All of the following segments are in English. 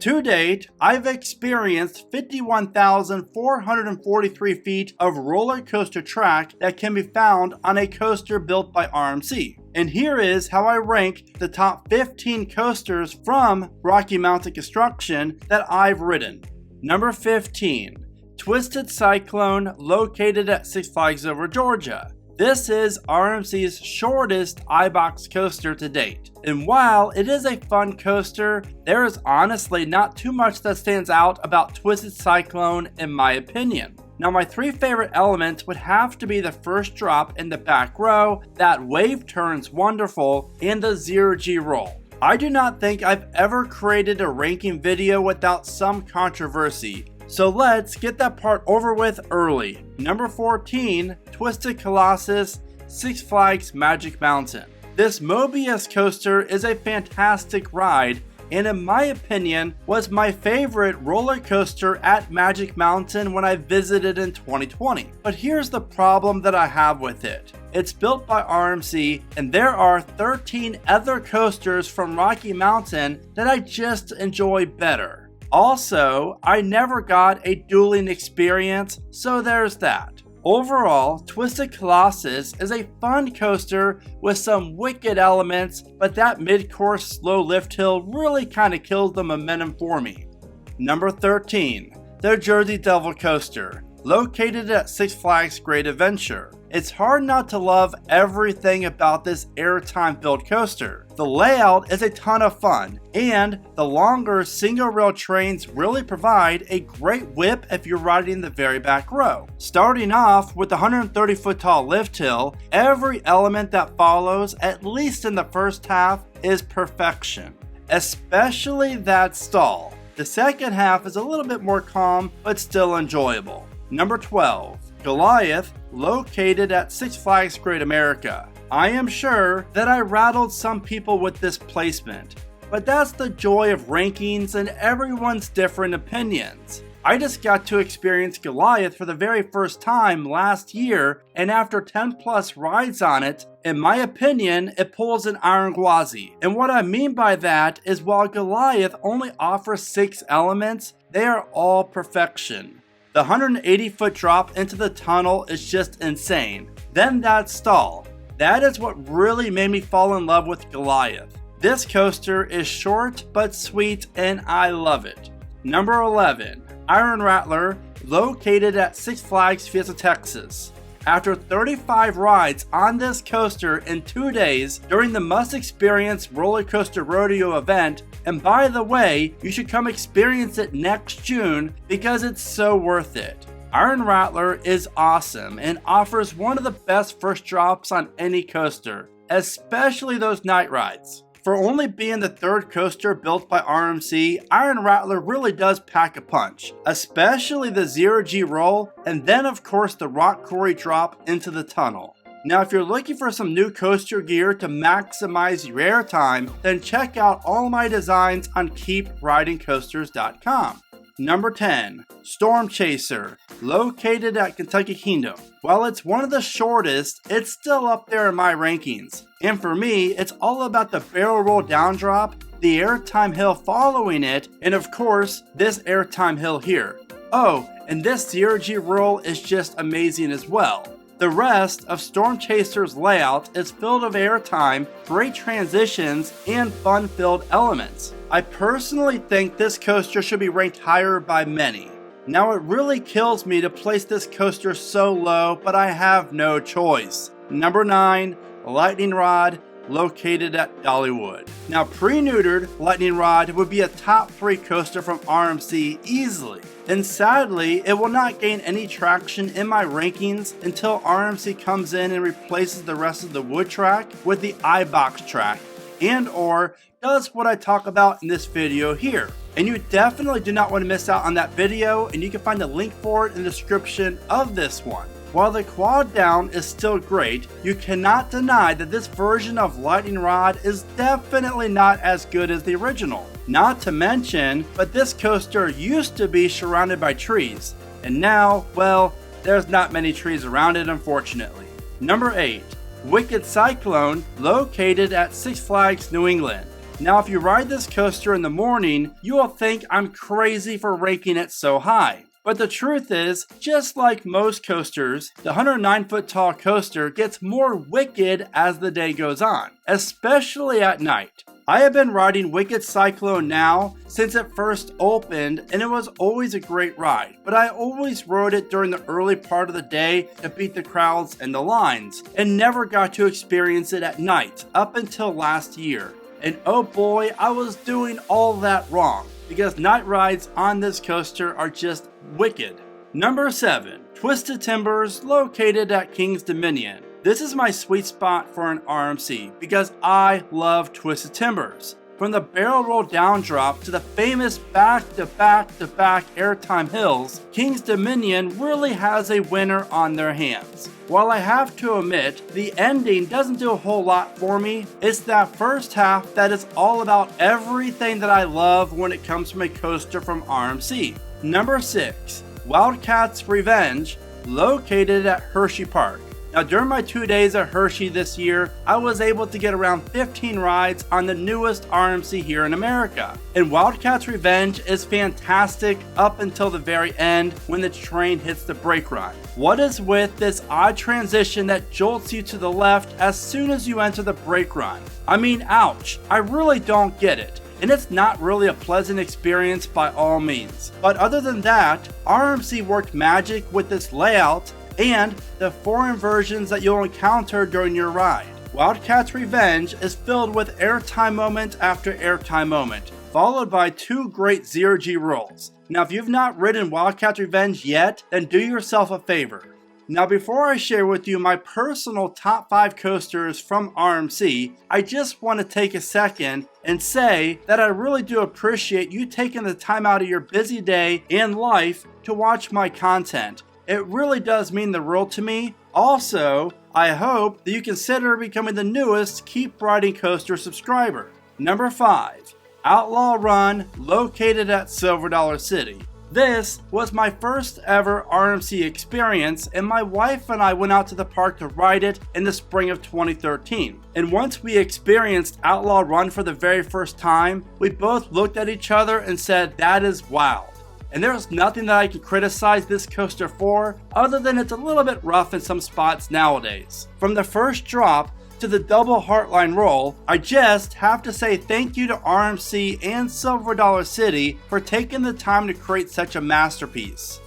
To date, I've experienced 51,443 feet of roller coaster track that can be found on a coaster built by RMC. And here is how I rank the top 15 coasters from Rocky Mountain Construction that I've ridden. Number 15, Twisted Cyclone, located at Six Flags Over Georgia. This is RMC's shortest iBox coaster to date. And while it is a fun coaster, there is honestly not too much that stands out about Twisted Cyclone in my opinion. Now my three favorite elements would have to be the first drop in the back row, that wave turn's wonderful, and the 0G roll. I do not think I've ever created a ranking video without some controversy. So let's get that part over with early. Number 14, Twisted Colossus, Six Flags Magic Mountain. This Mobius coaster is a fantastic ride, and in my opinion was my favorite roller coaster at Magic Mountain when I visited in 2020. But here's the problem that I have with it. It's built by RMC, and there are 13 other coasters from Rocky Mountain that I just enjoy better. Also, I never got a dueling experience, so there's that. Overall, Twisted Colossus is a fun coaster with some wicked elements, but that mid-course slow lift hill really kind of kills the momentum for me. Number 13, the Jersey Devil Coaster, located at Six Flags Great Adventure. It's hard not to love everything about this airtime built coaster. The layout is a ton of fun, and the longer single rail trains really provide a great whip if you're riding the very back row. Starting off with the 130 foot tall lift hill, every element that follows, at least in the first half, is perfection. Especially that stall. The second half is a little bit more calm, but still enjoyable. Number 12, Goliath, located at Six Flags Great America. I am sure that I rattled some people with this placement, but that's the joy of rankings and everyone's different opinions. I just got to experience Goliath for the very first time last year, and after 10 plus rides on it, in my opinion, it pulls an iron gwazi. And what I mean by that is while Goliath only offers 6 elements, they are all perfection. The 180 foot drop into the tunnel is just insane. Then that stall. That is what really made me fall in love with Goliath. This coaster is short but sweet and I love it. Number 11, Iron Rattler, located at Six Flags Fiesta, Texas. After 35 rides on this coaster in 2 days during the Must Experience Roller Coaster Rodeo event, and by the way, you should come experience it next June because it's so worth it. Iron Rattler is awesome and offers one of the best first drops on any coaster, especially those night rides. For only being the third coaster built by RMC, Iron Rattler really does pack a punch, especially the 0G roll, and then of course the rock quarry drop into the tunnel. Now if you're looking for some new coaster gear to maximize your airtime, then check out all my designs on keepridingcoasters.com. Number 10, Storm Chaser, located at Kentucky Kingdom. While it's one of the shortest, it's still up there in my rankings. And for me, it's all about the barrel roll down drop, the airtime hill following it, and of course, this airtime hill here. Oh, and this 0G roll is just amazing as well. The rest of Storm Chaser's layout is filled with airtime, great transitions, and fun-filled elements. I personally think this coaster should be ranked higher by many. Now it really kills me to place this coaster so low, but I have no choice. Number 9, Lightning Rod, located at Dollywood. Now pre-neutered Lightning Rod would be a top 3 coaster from RMC easily. And sadly, it will not gain any traction in my rankings until RMC comes in and replaces the rest of the wood track with the iBox track, and or does what I talk about in this video here. And you definitely do not want to miss out on that video, and you can find a link for it in the description of this one. While the quad down is still great, you cannot deny that this version of Lightning Rod is definitely not as good as the original. Not to mention, but this coaster used to be surrounded by trees, and now, well, there's not many trees around it unfortunately. Number 8, Wicked Cyclone, located at Six Flags New England. Now if you ride this coaster in the morning, you will think I'm crazy for ranking it so high. But the truth is, just like most coasters, the 109-foot tall coaster gets more wicked as the day goes on, especially at night. I have been riding Wicked Cyclone now since it first opened, and it was always a great ride, but I always rode it during the early part of the day to beat the crowds and the lines, and never got to experience it at night up until last year. And oh boy, I was doing all that wrong, because night rides on this coaster are just wicked. Number 7. Twisted Timbers, located at King's Dominion. This is my sweet spot for an RMC because I love Twisted Timbers. From the barrel roll down drop to the famous back-to-back-to-back airtime hills, King's Dominion really has a winner on their hands. While I have to admit, the ending doesn't do a whole lot for me, it's that first half that is all about everything that I love when it comes from a coaster from RMC. Number 6. Wildcats Revenge, located at Hershey Park. Now during my 2 days at Hershey this year, I was able to get around 15 rides on the newest RMC here in America. And Wildcats Revenge is fantastic up until the very end when the train hits the brake run. What is with this odd transition that jolts you to the left as soon as you enter the brake run? I mean, ouch, I really don't get it. And it's not really a pleasant experience by all means. But other than that, RMC worked magic with this layout and the 4 inversions that you'll encounter during your ride. Wildcats Revenge is filled with airtime moment after airtime moment, followed by 2 great 0G rolls. Now if you've not ridden Wildcats Revenge yet, then do yourself a favor. Now before I share with you my personal top 5 coasters from RMC, I just want to take a second and say that I really do appreciate you taking the time out of your busy day and life to watch my content. It really does mean the world to me. Also, I hope that you consider becoming the newest Keep Riding Coaster subscriber. Number 5. Outlaw Run, located at Silver Dollar City. This was my first ever RMC experience, and my wife and I went out to the park to ride it in the spring of 2013. And once we experienced Outlaw Run for the very first time, we both looked at each other and said, that is wild. And there's nothing that I can criticize this coaster for other than it's a little bit rough in some spots nowadays. From the first drop to the double heartline roll, I just have to say thank you to RMC and Silver Dollar City for taking the time to create such a masterpiece.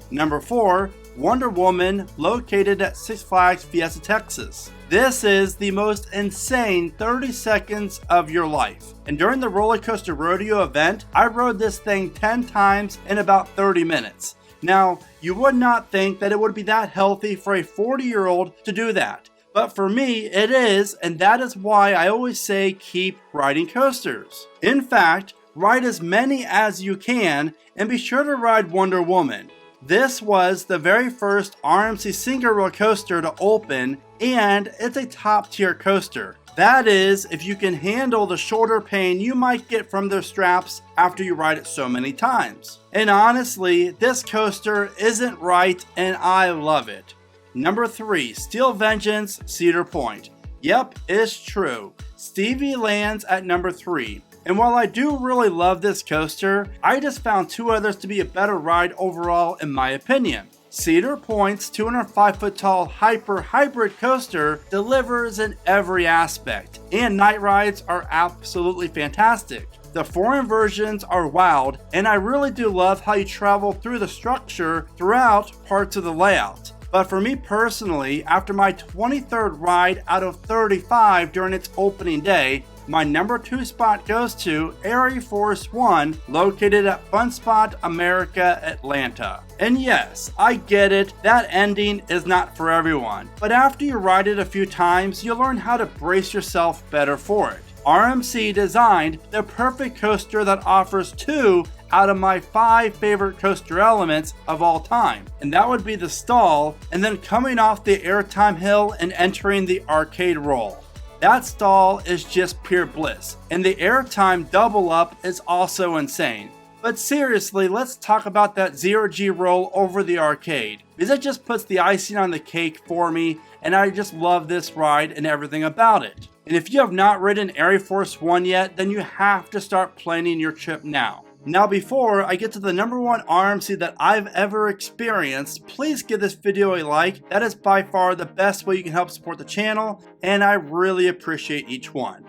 Number 4. Wonder Woman, located at Six Flags Fiesta, Texas. This is the most insane 30 seconds of your life. And during the roller coaster rodeo event, I rode this thing 10 times in about 30 minutes. Now, you would not think that it would be that healthy for a 40-year-old to do that. But for me, it is, and that is why I always say keep riding coasters. In fact, ride as many as you can, and be sure to ride Wonder Woman. This was the very first RMC single rail coaster to open, and it's a top tier coaster. That is, if you can handle the shoulder pain you might get from their straps after you ride it so many times. And honestly, this coaster isn't right, and I love it. Number 3, Steel Vengeance, Cedar Point. Yep, it's true. Stevie lands at number 3. And while I do really love this coaster, I just found 2 others to be a better ride overall in my opinion. Cedar Point's 205-foot tall hyper hybrid coaster delivers in every aspect, and night rides are absolutely fantastic. The 4 inversions are wild, and I really do love how you travel through the structure throughout parts of the layout. But for me personally, after my 23rd ride out of 35 during its opening day, my number 2 spot goes to Arie Force One, located at Fun Spot America, Atlanta. And yes, I get it, that ending is not for everyone, but after you ride it a few times, you'll learn how to brace yourself better for it. RMC designed the perfect coaster that offers 2 out of my 5 favorite coaster elements of all time, and that would be the stall and then coming off the airtime hill and entering the arcade roll. That stall is just pure bliss, and the airtime double up is also insane. But seriously, let's talk about that 0G roll over the arcade, because it just puts the icing on the cake for me, and I just love this ride and everything about it. And if you have not ridden Arie Force One yet, then you have to start planning your trip now. Now before I get to the #1 RMC that I've ever experienced, please give this video a like. That is by far the best way you can help support the channel, and I really appreciate each one.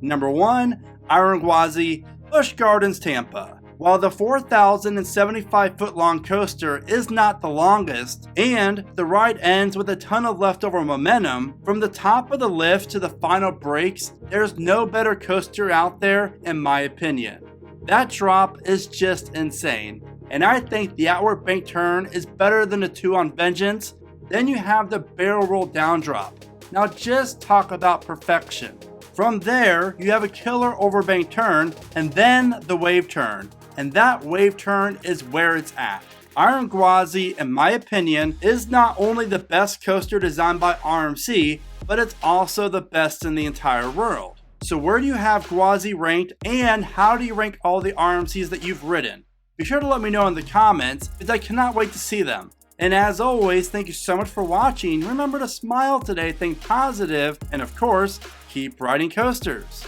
Number 1, Iron Gwazi, Busch Gardens, Tampa. While the 4,075 foot long coaster is not the longest, and the ride ends with a ton of leftover momentum, from the top of the lift to the final brakes, there's no better coaster out there in my opinion. That drop is just insane, and I think the outward bank turn is better than the 2 on Vengeance. Then you have the barrel roll down drop. Now just talk about perfection. From there, you have a killer overbank turn, and then the wave turn. And that wave turn is where it's at. Iron Gwazi, in my opinion, is not only the best coaster designed by RMC, but it's also the best in the entire world. So where do you have Gwazi ranked, and how do you rank all the RMCs that you've ridden? Be sure to let me know in the comments, because I cannot wait to see them. And as always, thank you so much for watching. Remember to smile today, think positive, and of course, keep riding coasters.